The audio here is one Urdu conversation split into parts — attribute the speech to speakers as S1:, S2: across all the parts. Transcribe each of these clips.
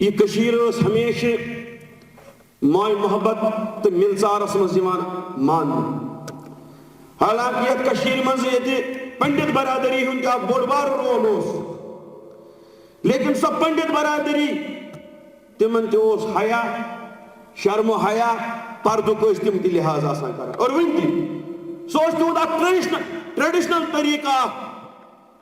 S1: یہ کشیر ہمیشہ مائے محبت تو ملژارس مز مان حالانکہ یہ کشیر مز یہ پنڈت برادری ہند بوڑ بار رول لیکن سو پنڈت برادری تمن تس حیا شرم و حیا پردک تم تہ لحاظ آسان کر اور ون تہ سو تہد ٹریڈیشنل طریقہ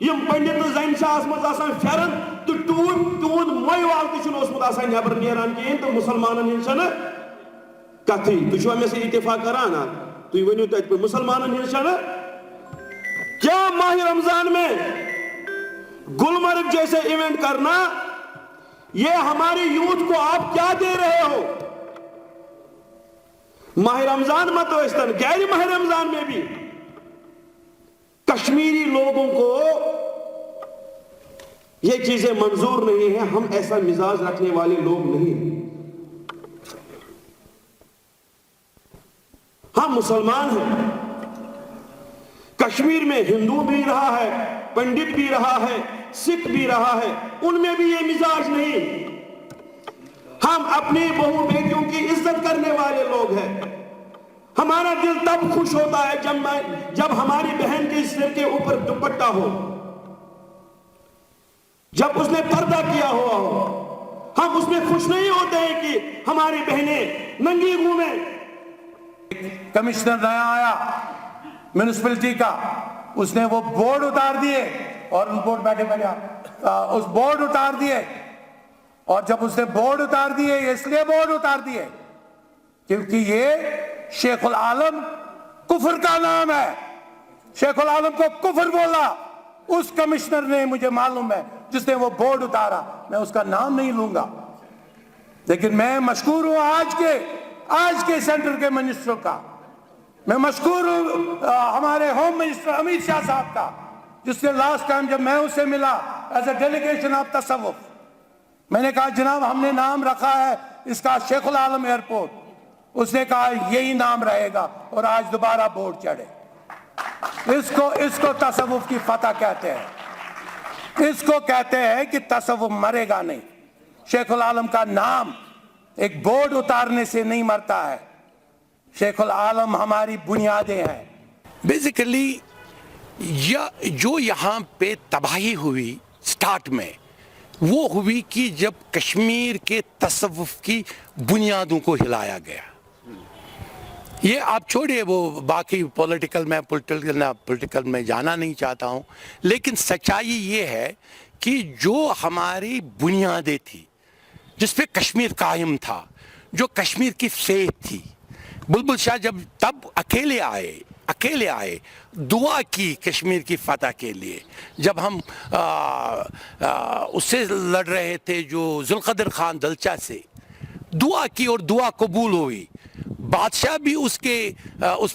S1: یم پنڈت زن مز آسان پھرن تو تہد موئی وال تہ نبر نیران کہین تو مسلمانن ہند کتھی تھی مے سے اتفاق کران تھی ونیو تت پہ مسلمانن ہند کیا ماہ رمضان میں گلمرگ جیسے ایونٹ کرنا یہ ہماری یوتھ کو آپ کیا دے رہے ہو؟ ماہ رمضان مت وستن غیر ماہ رمضان میں بھی کشمیری لوگوں کو یہ چیزیں منظور نہیں ہیں. ہم ایسا مزاج رکھنے والے لوگ نہیں ہیں. ہم مسلمان ہیں. کشمیر میں ہندو بھی رہا ہے, پنڈت بھی رہا ہے, سکھ بھی رہا ہے, ان میں بھی یہ مزاج نہیں. ہم اپنی بہو بیٹیوں کی عزت کرنے والے لوگ ہیں. ہمارا دل تب خوش ہوتا ہے جب ہماری بہن کے سر کے اوپر دوپٹہ ہو, جب اس نے پردہ کیا ہوا ہو. ہم اس میں خوش نہیں ہوتے ہیں کہ ہماری بہنیں ننگی گھومیں.
S2: کمشنر نیا آیا میونسپلٹی کا, اس نے وہ بورڈ اتار دیے اور اس بورڈ اس بورڈ اتار دیے. اور جب اس نے بورڈ اتار دیے, اس لیے بورڈ اتار دیے کیونکہ یہ شیخ العالم کفر کا نام ہے. شیخ العالم کو کفر بولا اس کمشنر نے, مجھے معلوم ہے, جس نے وہ بورڈ اتارا. میں اس کا نام نہیں لوں گا, لیکن میں مشکور ہوں آج کے سینٹر کے منسٹر کا. میں مشکور ہوں ہمارے ہوم منسٹر امت شاہ صاحب کا, جس نے لاسٹ ٹائم جب میں اسے ملا ایز اے ڈیلیگیشن آف تصوف, میں نے کہا جناب ہم نے نام رکھا ہے اس کا شیخ العالم ایئرپورٹ. اس نے کہا یہی نام رہے گا, اور آج دوبارہ بورڈ چڑھے. اس کو تصوف کی فتح کہتے ہیں. اس کو کہتے ہیں کہ تصوف مرے گا نہیں. شیخ العالم کا نام ایک بورڈ اتارنے سے نہیں مرتا ہے. شیخ العالم ہماری بنیادیں ہیں.
S3: بیسیکلی جو یہاں پہ تباہی ہوئی سٹارٹ میں, وہ ہوئی کہ جب کشمیر کے تصوف کی بنیادوں کو ہلایا گیا. یہ آپ چھوڑیے وہ باقی پولیٹیکل میں جانا نہیں چاہتا ہوں, لیکن سچائی یہ ہے کہ جو ہماری بنیادیں تھی, جس پہ کشمیر قائم تھا, جو کشمیر کی فیت تھی, بلبل شاہ جب تب اکیلے آئے دعا کی کشمیر کی فتح کے لیے. جب ہم اس سے لڑ رہے تھے جو ذوالقدر خان دلچا سے, دعا کی اور دعا قبول ہوئی. بادشاہ بھی اس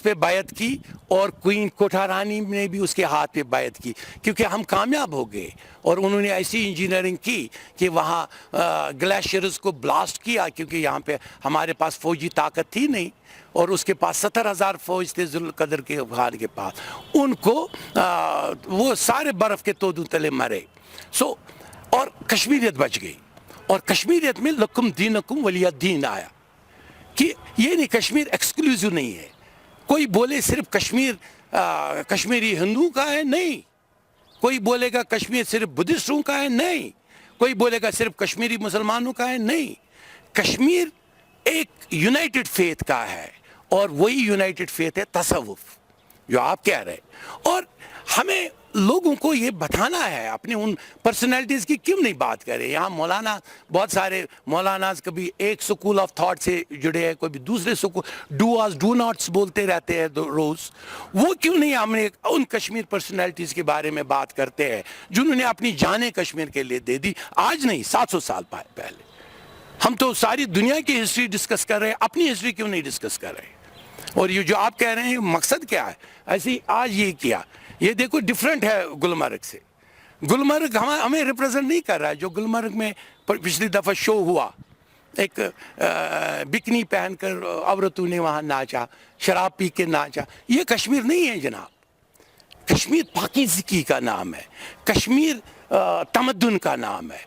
S3: پہ بیعت کی, اور کوئین کوٹھا رانی نے بھی اس کے ہاتھ پہ بیعت کی, کیونکہ ہم کامیاب ہو گئے. اور انہوں نے ایسی انجینئرنگ کی کہ وہاں گلیشیئرز کو بلاسٹ کیا, کیونکہ یہاں پہ ہمارے پاس فوجی طاقت تھی نہیں, اور اس کے پاس 70,000 فوج تھے ذوالقدر کے خان کے پاس. ان کو وہ سارے برف کے تودوں تلے مرے. اور کشمیریت بچ گئی. اور کشمیریت میں لکم دینکم ولی دین آیا, کہ یہ نہیں کشمیر ایکسکلوزیو نہیں ہے. کوئی بولے صرف کشمیری ہندو کا ہے, نہیں. کوئی بولے گا کشمیر صرف بدھسٹوں کا ہے, نہیں. کوئی بولے گا صرف کشمیری مسلمانوں کا ہے, نہیں. کشمیر ایک یونائٹڈ فیتھ کا ہے, اور وہی یونائٹڈ فیتھ ہے تصوف جو آپ کہہ رہے. اور ہمیں لوگوں کو یہ بتانا ہے, اپنے ان پرسنالٹیز کی کیوں نہیں بات کریں. یہاں مولانا, بہت سارے مولاناز کبھی ایک سکول آف تھاٹ سے جڑے ہیں, کوئی دوسرے سکول ڈو ناٹس بولتے رہتے ہیں روز. وہ کیوں نہیں ہم نے ان کشمیر پرسنالٹیز کے بارے میں بات کرتے ہیں جنہوں نے اپنی جانیں کشمیر کے لیے دے دی, آج نہیں 700 سال پہلے. ہم تو ساری دنیا کی ہسٹری ڈسکس کر رہے ہیں, اپنی ہسٹری کیوں نہیں ڈسکس کر رہے. اور یہ جو آپ کہہ رہے ہیں مقصد کیا ہے, ایسے ہی آج یہ کیا, یہ دیکھو ڈیفرنٹ ہے گلمرگ سے. گلمرگ ہمیں ریپرزنٹ نہیں کر رہا ہے. جو گلمرگ میں پچھلی دفعہ شو ہوا ایک بکنی پہن کر عورتوں نے وہاں ناچا, شراب پی کے ناچا. یہ کشمیر نہیں ہے جناب. کشمیر پاکیزگی کا نام ہے, کشمیر تمدن کا نام ہے.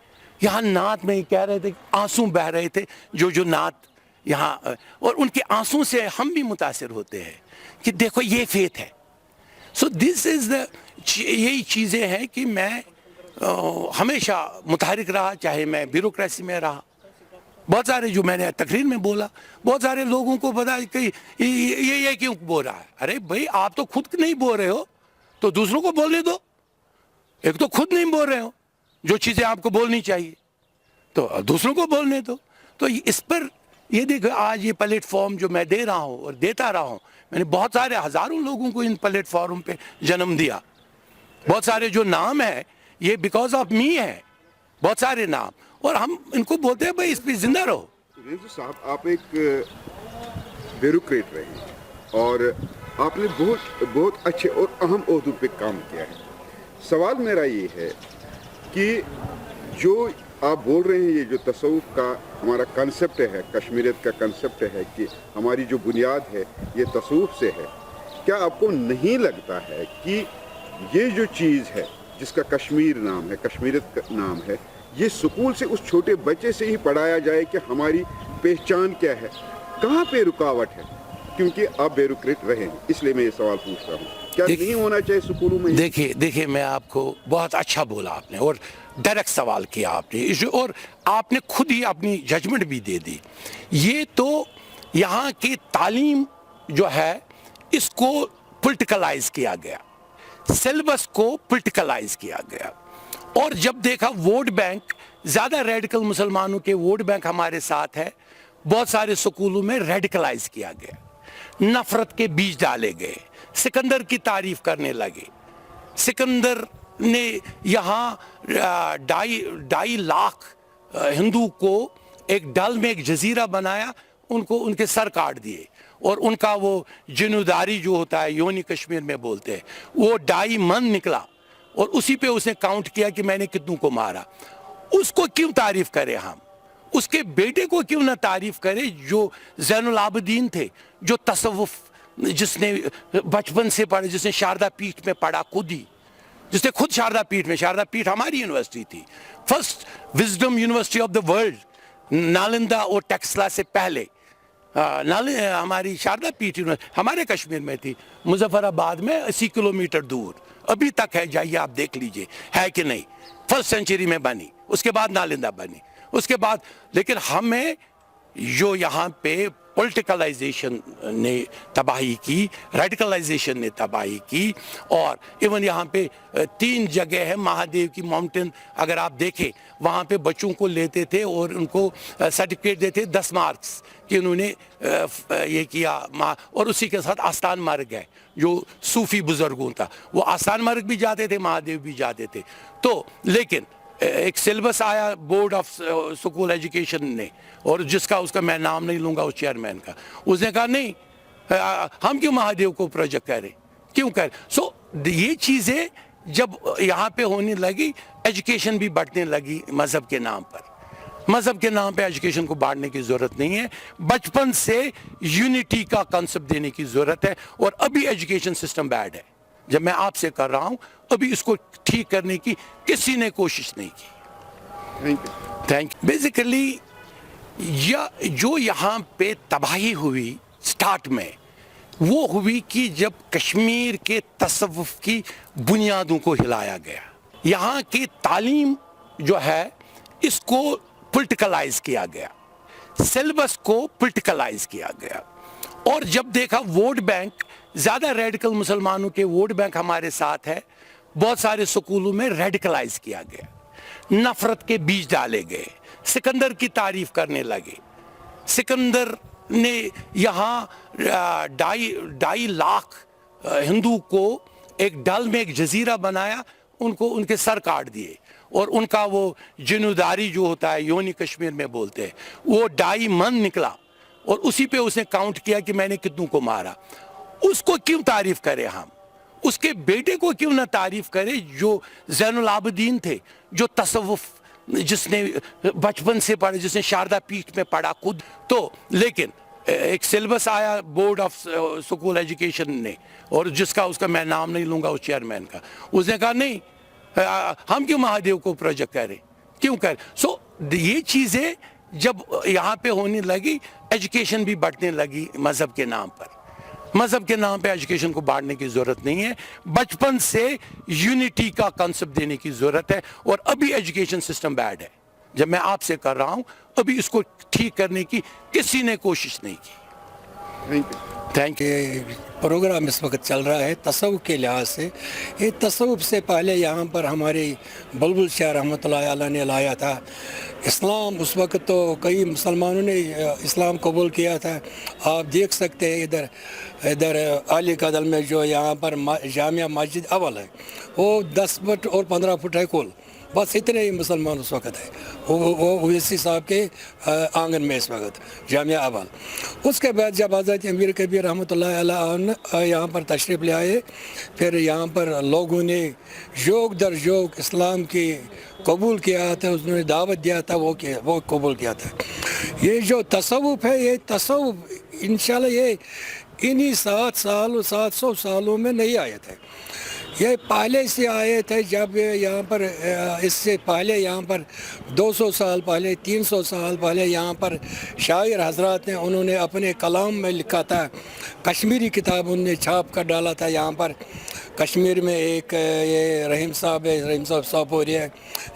S3: یہاں نعت میں کہہ رہے تھے, آنسو بہ رہے تھے جو نعت یہاں, اور ان کے آنسوں سے ہم بھی متاثر ہوتے ہیں کہ دیکھو یہ فیتھ ہے. سو دس از دا, یہی چیزیں ہیں کہ میں ہمیشہ متحرک رہا, چاہے میں بیوروکریسی میں رہا. بہت سارے جو میں نے تقریر میں بولا, بہت سارے لوگوں کو پتا کہ یہ کیوں بول رہا ہے. ارے بھائی آپ تو خود نہیں بول رہے ہو تو دوسروں کو بولنے دو. ایک تو خود نہیں بول رہے ہو جو چیزیں آپ کو بولنی چاہیے تو دوسروں کو بولنے دو. تو اس پر یہ دیکھو آج یہ پلیٹ فارم جو میں دے رہا ہوں اور دیتا رہا ہوں, میں نے بہت سارے ہزاروں لوگوں کو ان پلیٹ فارم پہ جنم دیا. بہت سارے جو نام ہیں یہ بیکاز آف می ہے, بہت سارے نام, اور ہم ان کو بولتے ہیں بھائی اس پہ زندہ رہو.
S4: رینزو صاحب, آپ ایک بیوروکریٹ رہے ہیں اور آپ نے بہت اچھے اور اہم عہدوں پہ کام کیا ہے. سوال میرا یہ ہے کہ جو آپ بول رہے ہیں, یہ جو تصوف کا ہمارا کنسپٹ ہے, کشمیریت کا کنسپٹ ہے کہ ہماری جو بنیاد ہے یہ تصوف سے ہے, کیا آپ کو نہیں لگتا ہے کہ یہ جو چیز ہے جس کا کشمیر نام ہے, کشمیریت کا نام ہے, یہ اسکول سے اس چھوٹے بچے سے ہی پڑھایا جائے کہ ہماری پہچان کیا ہے؟ کہاں پہ رکاوٹ ہے؟ کیونکہ آپ بیوروکریٹ رہے ہیں, اس لیے میں یہ سوال پوچھ رہا ہوں, کیا نہیں ہونا چاہیے اسکولوں میں؟
S3: دیکھیے میں آپ کو بہت اچھا بولا آپ نے, اور ڈائریکٹ سوال کیا آپ نے, اور آپ نے خود ہی اپنی ججمنٹ بھی دے دی. یہ تو یہاں کی تعلیم جو ہے اس کو پولیٹیکلائز کیا گیا, سیلیبس کو پولیٹیکلائز کیا گیا, اور جب دیکھا ووٹ بینک, زیادہ ریڈیکل مسلمانوں کے ووٹ بینک ہمارے ساتھ ہے, بہت سارے سکولوں میں ریڈیکلائز کیا گیا, نفرت کے بیج ڈالے گئے, سکندر کی تعریف کرنے لگے. سکندر نے یہاں 2.5 لاکھ ہندو کو ایک ڈل میں ایک جزیرہ بنایا, ان کو ان کے سر کاٹ دیے, اور ان کا وہ جنوداری جو ہوتا ہے یونی کشمیر میں بولتے ہیں, وہ 2.5 من نکلا, اور اسی پہ اس نے کاؤنٹ کیا کہ میں نے کتنوں کو مارا. اس کو کیوں تعریف کرے ہم؟ اس کے بیٹے کو کیوں نہ تعریف کرے جو زین العابدین تھے, جو تصوف, جس نے بچپن سے پڑھا, جس نے شاردا پیٹھ میں پڑھا, خود ہی جس نے خود شاردا پیٹھ میں, شاردا پیٹھ ہماری یونیورسٹی تھی, first wisdom university of the world, Nalanda اور ٹیکسلا سے پہلے. ہماری شاردا پیٹھ ہمارے کشمیر میں تھی, مظفر آباد میں 80 کلومیٹر دور, ابھی تک ہے, جائیے آپ دیکھ لیجئے ہے کہ نہیں. فرسٹ سینچری میں بنی, اس کے بعد نالندہ بنی, اس کے بعد. لیکن ہمیں جو یہاں پہ پولیٹیکلائزیشن نے تباہی کی, ریڈیکلائزیشن نے تباہی کی, اور ایون یہاں پہ 3 جگہ ہے مہادیو کی ماؤنٹین, اگر آپ دیکھیں وہاں پہ بچوں کو لیتے تھے اور ان کو سرٹیفکیٹ دیتے 10 مارکس کہ انہوں نے یہ کیا, اور اسی کے ساتھ آستان مارگ ہے جو صوفی بزرگوں تھا, وہ آستان مارگ بھی جاتے تھے, مہادیو بھی جاتے تھے. تو لیکن ایک سیلیبس آیا بورڈ آف سکول ایجوکیشن نے, اور جس کا اس کا میں نام نہیں لوں گا اس چیئرمین کا, اس نے کہا نہیں ہم کیوں مہادیو کو پروجیکٹ کریں, کیوں کریں. سو یہ چیزیں جب یہاں پہ ہونے لگی, ایجوکیشن بھی بڑھنے لگی مذہب کے نام پر. مذہب کے نام پہ ایجوکیشن کو بانٹنے کی ضرورت نہیں ہے, بچپن سے یونٹی کا کنسپٹ دینے کی ضرورت ہے. اور ابھی ایجوکیشن سسٹم بیڈ ہے, جب میں آپ سے کر رہا ہوں, ابھی اس کو ٹھیک کرنے کی کسی نے کوشش نہیں کی. Thank you. بیسیکلی جو یہاں پہ تباہی ہوئی سٹارٹ میں, وہ ہوئی کہ جب کشمیر کے تصوف کی بنیادوں کو ہلایا گیا. یہاں کی تعلیم جو ہے اس کو پولیٹیکلائز کیا گیا, سیلیبس کو پولیٹیکلائز کیا گیا, اور جب دیکھا ووٹ بینک, زیادہ ریڈیکل مسلمانوں کے ووٹ بینک ہمارے ساتھ ہے, بہت سارے سکولوں میں ریڈیکلائز کیا گیا, نفرت کے بیج ڈالے گئے, سکندر کی تعریف کرنے لگے. سکندر نے یہاں 2.5 لاکھ ہندو کو ایک ڈل میں ایک جزیرہ بنایا, ان کو ان کے سر کاٹ دیے, اور ان کا وہ جنوداری جو ہوتا ہے یونی کشمیر میں بولتے ہیں, وہ 2.5 من نکلا, اور اسی پہ اس نے کاؤنٹ کیا کہ میں نے کتنوں کو مارا. اس کو کیوں تعریف کرے ہم؟ اس کے بیٹے کو کیوں نہ تعریف کرے جو زین العابدین تھے, جو تصوف, جس نے بچپن سے پڑھا, جس نے شاردا پیٹھ میں پڑھا خود تو, لیکن ایک سیلبس آیا بورڈ آف اسکول ایجوکیشن نے, اور جس کا اس کا میں نام نہیں لوں گا اس چیئرمین کا, اس نے کہا نہیں ہم کیوں مہادیو کو پروجیکٹ کریں, کیوں کریں. سو یہ چیزیں جب یہاں پہ ہونے لگی, ایجوکیشن بھی بڑھنے لگی مذہب کے نام پر. مذہب کے نام پہ ایجوکیشن کو بانٹنے کی ضرورت نہیں ہے, بچپن سے یونٹی کا کنسپٹ دینے کی ضرورت ہے. اور ابھی ایجوکیشن سسٹم بیڈ ہے, جب میں آپ سے کر رہا ہوں ابھی اس کو ٹھیک کرنے کی کسی نے کوشش نہیں کی. Thank you.
S5: یہ پروگرام اس وقت چل رہا ہے تصوف کے لحاظ سے. یہ تصوف سے پہلے یہاں پر ہمارے بلبل شاہ رحمۃ اللہ علیہ نے لایا تھا اسلام. اس وقت تو کئی مسلمانوں نے اسلام قبول کیا تھا. آپ دیکھ سکتے ہیں ادھر علی قدل میں جو یہاں پر جامعہ مسجد اول ہے, وہ 10 فٹ اور 15 فٹ ہے کل, بس اتنے ہی مسلمان اس وقت ہے. وہ اویسی صاحب کے آنگن میں اس وقت جامعہ اول. اس کے بعد جب حضرت امیر کبیر رحمۃ اللہ علیہ یہاں پر تشریف لے آئے, پھر یہاں پر لوگوں نے جوک در جوک اسلام کی قبول کیا تھا, انہوں نے دعوت دیا تھا, وہ قبول کیا تھا. یہ جو تصوف ہے, یہ تصوف انشاءاللہ یہ انہی 700 سالوں میں نہیں آئے تھے. یہ پہلے سے آئے تھے, جب یہاں پر اس سے پہلے یہاں پر 200 سال پہلے 300 سال پہلے یہاں پر شاعر حضرات نے انہوں نے اپنے کلام میں لکھا تھا. کشمیری کتاب انہوں نے چھاپ کر ڈالا تھا. یہاں پر کشمیر میں ایک یہ رحیم صاحب ہے, رحیم صاحب سوپوری ہے,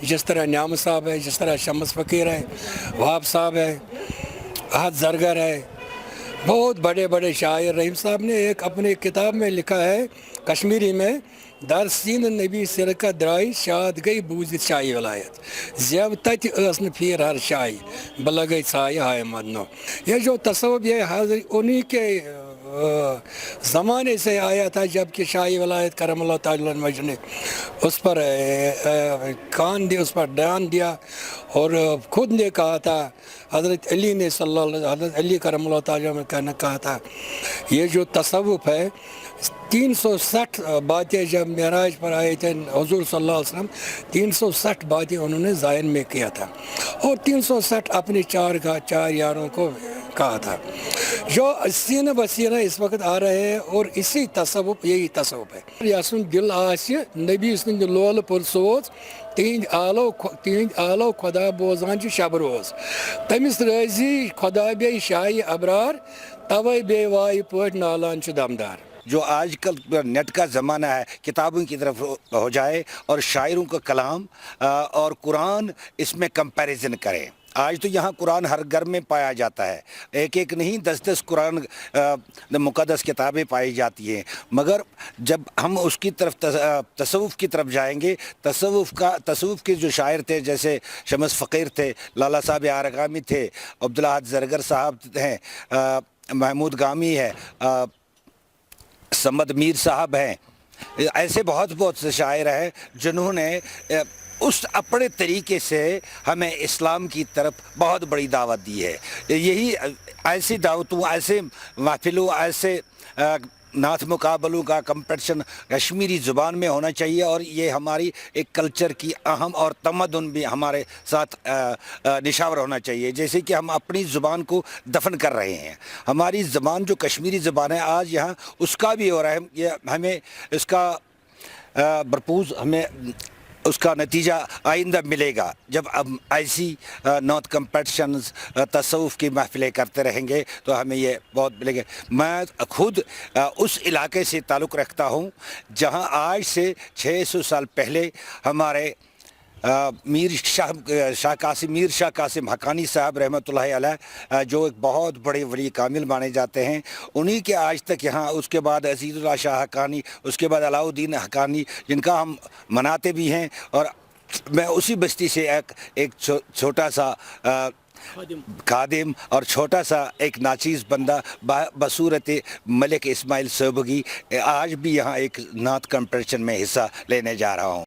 S5: جس طرح نعمت صاحب ہے, جس طرح شمس فقیر ہے, وہاب صاحب ہے, احد زرگر ہے, بہت بڑے بڑے شاعر. رحیم صاحب نے ایک اپنے کتاب میں لکھا ہے کشمیری میں, در سین نبی سرکہ درائی شاد گئی بوزت شاہی ولایت زیب تت اسن پھیر ہر شاہی بلا گئی چھائی ہائے مدنو. یہ جو تصوف یہ حاضر انہی کے زمانے سے آیا تھا, جب کہ شاہی ولایت کرم اللہ تعالیٰ عنہ نے اس پر کان دیا, اس پر دھیان دیا, اور خود نے کہا تھا, حضرت علی نے حضرت علی کرم اللہ تعالیٰ عنہ نے کہا تھا, یہ جو تصوف ہے 360 باتیں جب معراج پر آئے تھے حضور صلی اللہ علیہ وسلم, 360 باتیں انہوں نے ذہن میں کیا تھا, اور 360 اپنے 4 یاروں کو کہا تھا, جو سینہ بسینہ اس وقت آ رہے ہیں. اور اسی تصوف, یہی تصوف ہے. یاسن دل آسہِ نبی سند لول پرسوز تہند آلو خدا بوزان چھ شب روز تمس رازی خدا بے شاہی ابرار توے بے وائی پٹ نالان چھ دمدار.
S6: جو آج کل نیٹ کا زمانہ ہے, کتابوں کی طرف ہو جائے اور شاعروں کا کلام اور قرآن اس میں کمپیریزن کریں. آج تو یہاں قرآن ہر گھر میں پایا جاتا ہے, ایک نہیں 10 قرآن مقدس کتابیں پائی جاتی ہیں. مگر جب ہم اس کی طرف تصوف کی طرف جائیں گے, تصوف کے جو شاعر تھے جیسے شمس فقیر تھے, لالا صاحب آرگامی تھے, عبدالحد زرگر صاحب ہیں, محمود گامی ہے, سمد میر صاحب ہیں, ایسے بہت سے شاعر ہیں جنہوں نے اس اپنے طریقے سے ہمیں اسلام کی طرف بہت بڑی دعوت دی ہے. یہی ایسی دعوتوں, ایسے محفلوں, ایسے نعت مقابلوں کا کمپٹیشن کشمیری زبان میں ہونا چاہیے. اور یہ ہماری ایک کلچر کی اہم اور تمدن بھی ہمارے ساتھ نشاور ہونا چاہیے. جیسے کہ ہم اپنی زبان کو دفن کر رہے ہیں, ہماری زبان جو کشمیری زبان ہے آج یہاں اس کا بھی ہو رہا ہے. یہ ہمیں اس کا بھرپور ہمیں اس کا نتیجہ آئندہ ملے گا جب ہم ایسی نعت کمپٹیشنز تصوف کی محفلیں کرتے رہیں گے تو ہمیں یہ بہت ملے گا. میں خود اس علاقے سے تعلق رکھتا ہوں جہاں آج سے 600 سال پہلے ہمارے میر شاہ قاسم حقانی صاحب رحمۃ اللہ علیہ جو ایک بہت بڑے ولی کامل مانے جاتے ہیں, انہی کے آج تک یہاں, اس کے بعد عزیز اللہ شاہ حقانی, اس کے بعد علاؤ الدین حقانی, جن کا ہم مناتے بھی ہیں. اور میں اسی بستی سے ایک چھوٹا سا خادم اور چھوٹا سا ایک ناچیز بندہ بصورت ملک اسماعیل صوبگی آج بھی یہاں ایک نعت کمپٹیشن میں حصہ لینے جا رہا ہوں.